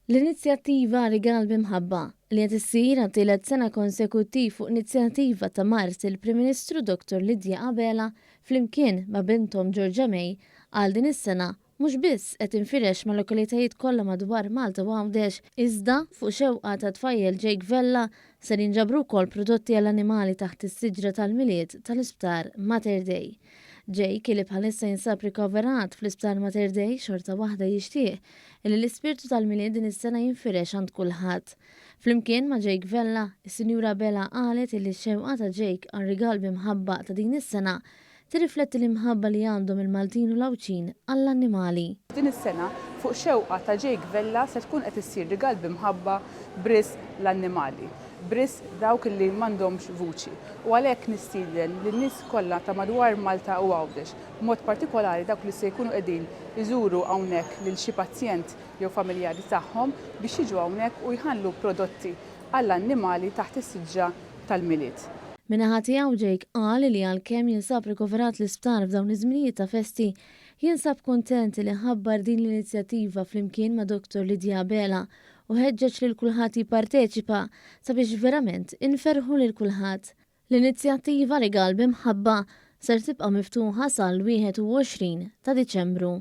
L-inizjattiva Rigal b'imħabba li qed issir għat-tielet sena konsekuttiv fuq inizjattiva ta' Mart il-Prim Ministru Dr. Lidja Qabela flimkien ma' bintom Giorgia May għal din is-sena mhux biss qed infirex ma' lokalitajiet kollha madwar Malta u Għawdex iżda fuq xewqa ta' tfajjel Jake Vella ser jinġabru wkoll prodotti għall-annimali taħt is-siġra tal-miliet tal-Isptar Mater Dei. Jake li bħalissa jinsab rikoverat fl-Isptar Mater Dei xorta waħda jixtieq li l-ispirtu tal-miliet din is-sena jinfirex għand kulħadd. Flimkien ma' Jake Vella, is-Sinjura Bella qalet li x-xewqa ta' Jake għar-rigal b'imħabba ta' din is-sena tirrifletti l-imħabba li għandhom il-Maltin u l-Awċin għall-annimali. Din is-sena fuq xewqa ta' Jake Vella se tkun qed issir rigal b'imħabba bris l-annimali, bris dawk li m'għandhomx vuċi. U għalhekk nistieden lin-nies kollha ta' madwar Malta u Għawdex, b'mod partikolari dawk li se jkunu qegħdin iżuru hawnhekk lil xi pazjent jew familjari tagħhom biex jiġu hawnhekk u jħallu prodotti għall-annimali taħt is-siġġa tal-miliet. Min-naħa tiegħu Jake qal li għalkemm jinsab rikoverat l-isptar f'dawn iż-żminijiet ta' festi, jinsab kuntent li ħabbar din l-inizjattiva flimkien ma' Dr. Lidja Qabela u ħeġġeġ lil kulħadd jipparteċipa sabiex verament inferħu lil kulħadd. L-inizjattiva Rigal b'imħabba ser tibqa' miftuħa sal-21 ta' Diċembru.